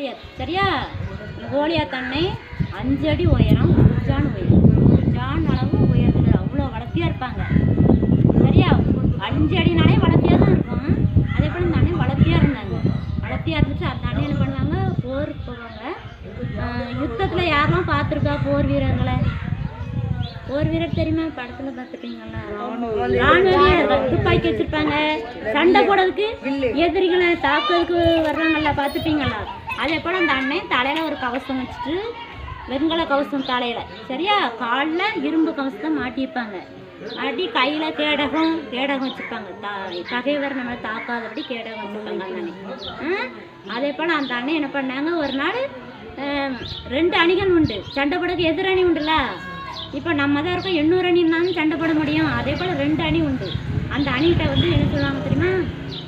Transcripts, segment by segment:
கோலியாத். சரியா? கோலியாத் அன்னை 5 அடி உயரம், 1 ஜான் உயரம், 1 ஜான் அளவு உயரத்தில் அவ்வளோ வளர்த்தியாக இருப்பாங்க. சரியா? 5 அடினாலே வளர்த்தியாக தான் இருக்கும். அதே போல் இந்த அண்ணன் வளர்த்தியாக இருந்தாங்க. வளர்த்தியாக இருந்துச்சு. அந்த அண்ணன் என்ன பண்ணுவாங்க, போருக்கு போவாங்க. யுத்தத்தில் யாரெல்லாம் பார்த்துருக்கா போர் வீரர்களை? போர் வீரர் தெரியுமா? படத்தில் பார்த்துருப்பீங்களா? ராணுவ வீரர்கள் துப்பாக்கி வச்சுருப்பாங்க. சண்டை போடுறதுக்கு, எதிரிகளை தாக்குறதுக்கு வர்றாங்கல்ல, பார்த்துப்பீங்களா? அதே போல் அந்த அண்ணன் தலையில் ஒரு கவசம் வச்சுட்டு, வெண்கல கவசம் தலையில், சரியா? காலில் இரும்பு கவசத்தை மாட்டியிருப்பாங்க. மாட்டி கையில் கேடகம் வச்சுருப்பாங்க. பகைவர் நம்மளை தாக்காதபடி கேடகம் வச்சுருப்பாங்க அந்த அண்ணன். அதே போல் அந்த அண்ணன் என்ன பண்ணாங்க, ஒரு நாள் 2 அணிகள் உண்டு. சண்டை போடுறதுக்கு எதிரணி உண்டுல்ல. இப்போ நம்ம தான் இருக்கோம், 800 அணினாலும் சண்டை போட முடியும். அதே போல் 2 அணி உண்டு. அந்த அணிகிட்ட வந்து என்ன சொல்லுவாங்க தெரியுமா?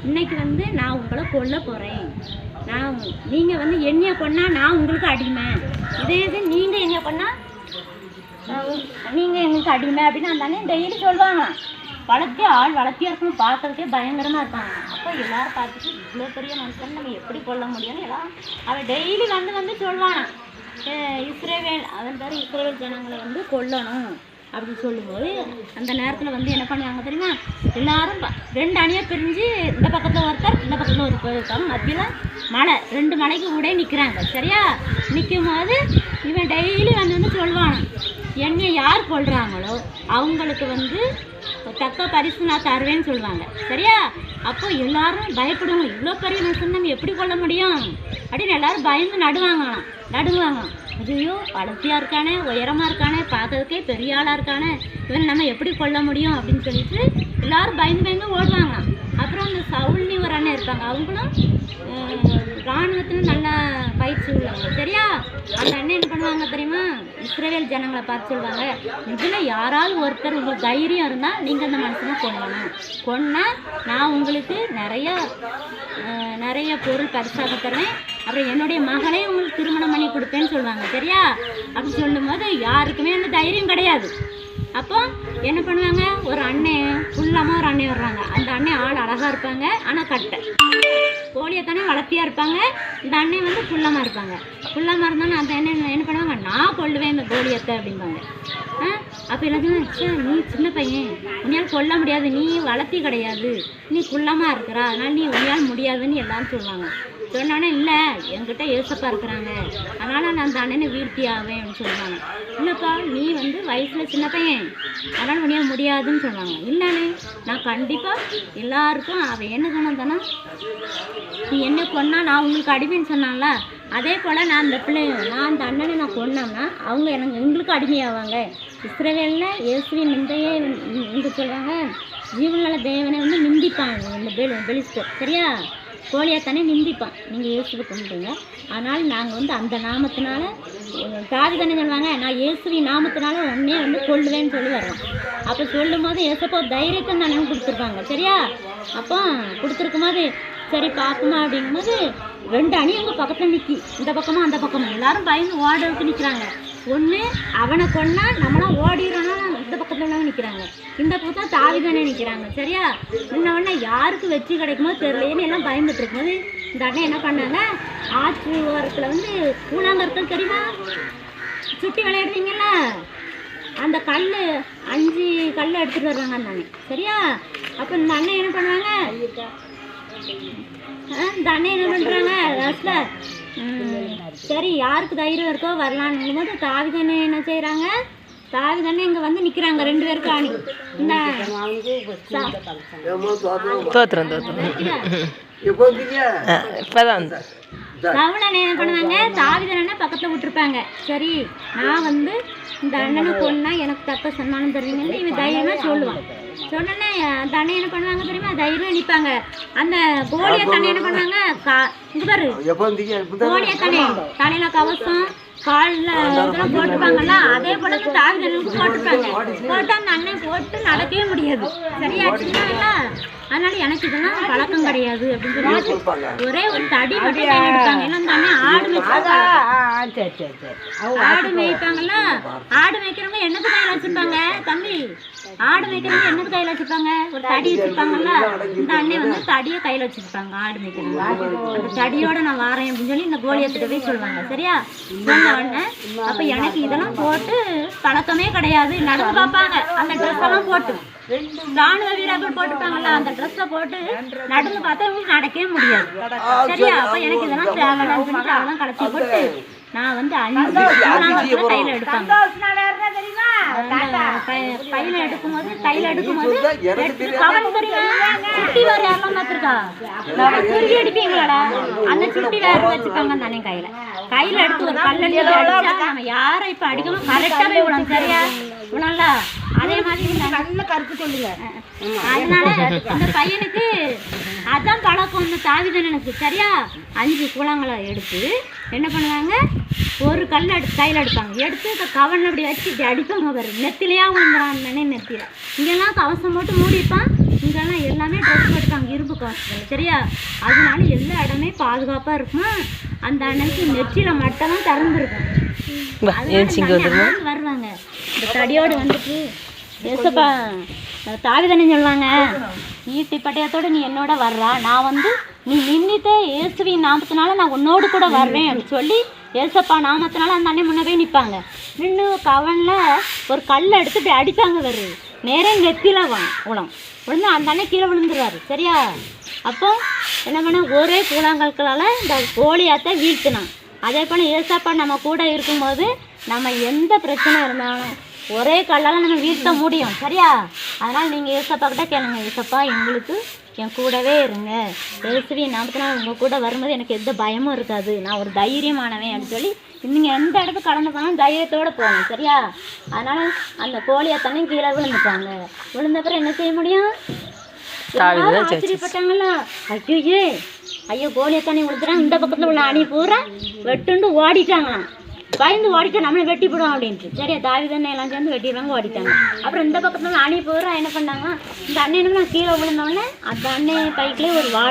இன்னைக்கு வந்து நான் உங்களை கொல்ல போகிறேன். நீங்கள் வந்து என்னைய கொன்னால் நான் உங்களுக்கு அடிமை. இதே இது நீங்கள் என்னைய கொன்னால் நீங்கள் எங்களுக்கு அடிமை அப்படின்னு அந்த அண்ணன் டெய்லி சொல்லுவாங்க. வளர்த்தியாக இருக்கணும், பார்க்கறதுக்கே பயங்கரமாக இருப்பாங்க. அப்போ எல்லோரும் பார்த்துட்டு இவ்வளோ பெரிய மனுஷன் நம்ம எப்படி கொல்ல முடியும்னு எல்லாம் அவன் டெய்லி வந்து சொல்லுவானா. இஸ்ரேவேல் அதன் பேர் இஸ்ரேவேல் ஜனங்களை வந்து கொல்லணும் அப்படின்னு சொல்லும்போது அந்த நேரத்தில் வந்து என்ன பண்ணுவாங்க தெரியுமா? எல்லாரும் 2 அணியாக பிரிஞ்சு இந்த பக்கத்தில் ஒருத்தர், இந்த பக்கத்தில் ஒருத்தர் இருக்காங்க. மத்தியில் மலை, 2 மலைக்கு கூட நிற்கிறாங்க. சரியா? நிற்கும் போது இவன் டெய்லி வந்து சொல்லுவான், என்னை யார் கொள்கிறாங்களோ அவங்களுக்கு வந்து தக்க பரிசு நான் தருவேன்னு சொல்லுவாங்க. சரியா? அப்போ எல்லாரும் பயப்படுவாங்க. இவ்வளோ பெரிய மனுஷன் நம்ம எப்படி கொள்ள முடியும் அப்படின்னு எல்லாரும் பயந்து நடுவாங்க. ஐயோ, வளர்த்தியாக இருக்கானே, உயரமாக இருக்கானே, பார்க்கறதுக்கே பெரிய ஆளாக இருக்கானே, இவன் நம்ம எப்படி கொள்ள முடியும் அப்படின்னு சொல்லிட்டு எல்லாரும் பயந்து ஓடுவாங்க. அப்புறம் அந்த சவுல்னி ஒரு அண்ணன் இருப்பாங்க. அவங்களும் இராணுவத்தில் நல்லா பயிற்சி உள்ளவங்க. சரியா? அந்த அண்ணன் என்ன பண்ணுவாங்க தெரியுமா? இஸ்ரேல் ஜனங்களை பார்த்து சொல்லுவாங்க, இதில் யாராவது ஒருத்தர் உங்களுக்கு தைரியம் இருந்தால் நீங்கள் அந்த மனுஷனை கொன்னால் நான் உங்களுக்கு நிறைய பொருள் பரிசாக தருவேன். அப்புறம் என்னுடைய மகளே உங்களுக்கு திருமணம் பண்ணி கொடுப்பேன்னு சொல்லுவாங்க. சரியா? அப்படி சொல்லும்போது யாருக்குமே அந்த தைரியம் கிடையாது. அப்போ என்ன பண்ணுவாங்க, ஒரு அண்ணன் ஃபுல்லாமல் ஒரு அண்ணன் வர்றாங்க. அந்த அண்ணன் ஆள் அழகாக இருப்பாங்க, ஆனால் கட்டை கோலியத்தானே வளர்த்தியாக இருப்பாங்க. இந்த அண்ணன் வந்து ஃபுல்லாமல் இருப்பாங்க. ஃபுல்லாமல் இருந்தாலும் அந்த அண்ணன் என்ன பண்ணுவாங்க, நான் கொல்லுவேன் இந்த கோலியத்தை அப்படிம்பாங்க. அப்போ எல்லாத்தையும் நீ சின்ன பையன், உன்னையால் கொல்ல முடியாது, நீ வளர்த்தி கிடையாது, நீ ஃபுல்லாமாக இருக்கிறா, அதனால் நீ உன்னையால் முடியாதுன்னு எல்லாரும் சொல்லுவாங்க. சொன்னோடனே இல்லை, என்கிட்ட ஏசப்பா இருக்கிறாங்க, அதனால் நான் அந்த அண்ணனை வீழ்த்தி ஆவேன் அப்படின்னு சொல்லுவாங்க. இல்லைப்பா, நீ வந்து வயசில் சின்ன பையன், அதனால் உன்னையால் முடியாதுன்னு சொல்லுவாங்க. இல்லைண்ணே, நான் கண்டிப்பாக எல்லாருக்கும் அவன் என்ன சொன்னான், நீ என்ன கொன்னா நான் உங்களுக்கு அடிமைன்னு சொன்னான்ல, அதே போல் நான் அந்த அண்ணனை நான் கொன்னோம்னா அவங்க எங்களுக்கு அடிமையாவாங்க. இஸ்ரவேலில் இயேசுவின் நிந்தையே இங்கே சொல்கிறாங்க, ஜீவனுள்ள தேவனை வந்து நிந்திப்பாங்க இந்த பெலிஸ்டர். சரியா? கோலியாத்தானே நிந்திப்பான், நீங்கள் இயேசுவை கொண்டுங்க, அதனால் நாங்கள் வந்து அந்த நாமத்தினால தாவீது சொல்லுவாங்க, நான் இயேசுவின் நாமத்தினால உடனே வந்து கொள்ளுவேன்னு சொல்லி வர்றோம். அப்போ சொல்லும் போது ஏசப்பா தைரியத்தை நாங்கள் கொடுத்துருப்பாங்க. சரியா? அப்போ கொடுத்துருக்கும் போது சரி பார்க்குமா அப்படிங்கும்போது 2 அணி அங்கே பக்கத்தில் நிற்கி, இந்த பக்கமும் அந்த பக்கமும் எல்லாரும் பயந்து ஓடுறதுக்கு நிற்கிறாங்க. ஒன்று அவனை கொன்னா நம்மளாம் ஓடிடுறோன்னா இந்த பக்கத்தில் உள்ளவங்க நிற்கிறாங்க, இந்த பக்கத்தில் தாவீதானே நிற்கிறாங்க. சரியா? இன்னொன்னா யாருக்கு வெற்றி கிடைக்குமோ தெரியலையேன்னு எல்லாம் பயந்துட்டு இருக்கும்போது இந்த அண்ணன் என்ன பண்ணாங்க, ஆற்று ஓரத்தில் வந்து கூழாங்கற்கள் தெரியுமா, சுட்டி விளையாடுவீங்கல்ல, அந்த 5 கல் எடுத்துகிட்டு வர்றாங்க அந்த அண்ணன். சரியா? அப்போ இந்த அண்ணன் என்ன பண்ணுவாங்க, இந்த அண்ணன் என்ன பண்ணுறாங்க லாஸ்ட்டில், சரி யாருக்கு தைரியம் இருக்கோ வரலான்னு போது தாவீதானே என்ன செய்கிறாங்க, தாவீதானே இங்கே வந்து நிற்கிறாங்க 2 பேருக்கு அணி. இந்த சவுலனை என்ன பண்ணுவாங்க, தாவீதானே பக்கத்தில் விட்டுருப்பாங்க. சரி நான் வந்து இந்த அண்ணனை கொன்னா எனக்கு தக்க சன்மானம் தருவீங்கன்னு இவன் தைரியமாக சொல்லுவான். சொன்னோன்னே அந்த அண்ணன் என்ன பண்ணுவாங்க தெரியுமா, தைரியம் நிற்பாங்க. அந்த கோலியாத் என்ன பண்ணுவாங்க, இங்கே பாரு, கோலியாத் தலையில் கவசம், காலில் இதெல்லாம் போட்டுப்பாங்கல்ல, அதே போல தாவீதுக்கு போட்டுப்பாங்க. போட்டு அந்த அண்ணன் போட்டு நடக்கவே முடியாது. சரியா? சின்னல அதனால எனக்கு இதெல்லாம் பழக்கம் கிடையாது அப்படின்னு சொல்லி ஒரே ஒரு தடி மட்டும் கையில் எடுப்பாங்க. ஏன்னா அந்த அண்ணன் ஆடு மேய்ப்பாங்கல்ல, ஆடு மேய்க்கிறவங்க என்னத்தை கையில் வச்சுருப்பாங்க தம்பி, ஆடு மேய்க்கிறவங்க என்னது கையில் வச்சுருப்பாங்க? ஒரு தடி வச்சுருப்பாங்கல்ல. இந்த அண்ணன் வந்து தடியை கையில் வச்சுருப்பாங்க ஆடு மேய்க்கிறவங்க. அந்த தடியோட நான் வாரேன் அப்படின்னு சொல்லி இந்த கோலியாத்துட்டு போய் சொல்லுவாங்க. சரியா? சொன்ன உடனே அப்போ எனக்கு இதெல்லாம் போட்டு பழக்கமே கிடையாது. நடந்து பார்ப்பாங்க அந்த ட்ரெஸ் எல்லாம் போட்டு, ராணுவ வீரர்கள் போட்டுருப்பாங்கல்ல அந்த ட்ரெஸ்ஸை போட்டு நடந்து பார்த்தா இவங்களுக்கு நடக்கவே முடியாது. சரியா? அப்போ எனக்கு இதெல்லாம் தேவையில்லைன்னு சொல்லி அதெல்லாம் களைச்சி போட்டு நான் வந்து 5 கூழாங்கற்களை கையில் எடுப்பாங்க. கையில் எடுக்கும்போது கவன் தெரியுமா? சுட்டி வேறு யாரெல்லாம் பார்த்துருக்கா? துருவி அடிப்பீங்களாடா? அந்த சுட்டி வேறு வச்சுப்பாங்க தானே கையில் எடுத்து ஒரு கல்லடி அடிச்சா நம்ம யாரை இப்போ அடிக்கணும் கரெக்டாகவே விடணும். சரியா? விடல. அதே மாதிரி நல்ல கருத்து சொல்லுங்க. அதனால அந்த பையனுக்கு அதான் பழக்கம் இந்த தாவிதனனுக்கு. சரியா? 5 கூழாங்கலை எடுத்து என்ன பண்ணுவாங்க, ஒரு கல் எடுத்து கையில் எடுப்பாங்க. எடுத்து இந்த கவன் அப்படி வச்சு இப்படி அடிப்பாங்க. வரும் நெத்திலையா விழுந்துறான்னு நெத்தியில். இங்கெல்லாம் கவசம் போட்டு மூடிப்பான். இங்கெல்லாம் எல்லாமே ட்ரெஸ் போட்டுப்பாங்க இரும்பு கவசத்தில். சரியா? அதனால எல்லா இடமே பாதுகாப்பாக இருக்குமா. அந்த அண்ணனுக்கு நெற்றியில் மட்டெல்லாம் திறந்துருக்கும். வருவாங்க இந்த தடியோடு வந்துட்டு ஏசப்பா தாவிதனை சொல்லுவாங்க, ஈட்டி பட்டயத்தோடு நீ என்னோட வர்றா, நான் வந்து நீ நின்றுட்டு இயேசுவின் நாமத்தினால நான் உன்னோடு கூட வர்றேன் அப்படின்னு சொல்லி ஏசப்பா நாமத்தினால அந்த அண்ணன் முன்னே போய் நிற்பாங்க. நின்று கவனில் ஒரு கல் எடுத்து இப்படி அடிப்பாங்க. வருது நேரம் நெத்தியில் உளம் விழுந்து அந்த அண்ணன் கீழே விழுந்துருவார். சரியா? அப்போ என்ன பண்ண ஒரே கூழாங்கற்களால் இந்த கோலியாத்தை வீழ்த்தினான். அதே போல் ஏசப்பா நம்ம கூட இருக்கும்போது நம்ம எந்த பிரச்சனை இருந்தாலும் ஒரே கல்லால் நம்ம வீழ்த்த முடியும். சரியா? அதனால் நீங்கள் ஏசப்பா கிட்ட கேளுங்க, ஏசப்பா எங்களுக்கு என் கூடவே இருங்க, இயேசுவின் நாமத்தினால உங்கள் கூட வரும்போது எனக்கு எந்த பயமும் இருக்காது, நான் ஒரு தைரியமானவன் அப்படின்னு சொல்லி நீங்கள் எந்த இடத்துக்கு கடந்து போனாலும் தைரியத்தோடு போகணும். சரியா? அதனால் அந்த கோலியாத்தானே கீழே விழுந்துட்டாங்க. விழுந்தப்பறம் என்ன செய்ய முடியும்? ஆச்சரியப்பட்டாங்களா? ஐயோ கோலியாத்தானே விழுந்துட்டாங்க. இந்த பக்கத்தில் உள்ள அணி பூரா வெட்டுண்டு ஓடிட்டாங்களாம். பயந்து ஓடிட்டா நம்மளை வெட்டி போடும் அப்படின்ட்டு. சரியா? தாவிதண்ணை எல்லாம் சேர்ந்து வெட்டிடுவாங்க, ஓடிட்டாங்க. அப்புறம் இந்த பக்கத்தில் அணி பூரா என்ன பண்ணாங்க, இந்த அண்ணனுக்கு நான் கீழே விழுந்தோடனே அந்த அண்ணன் பைக்கிலே ஒரு வாள்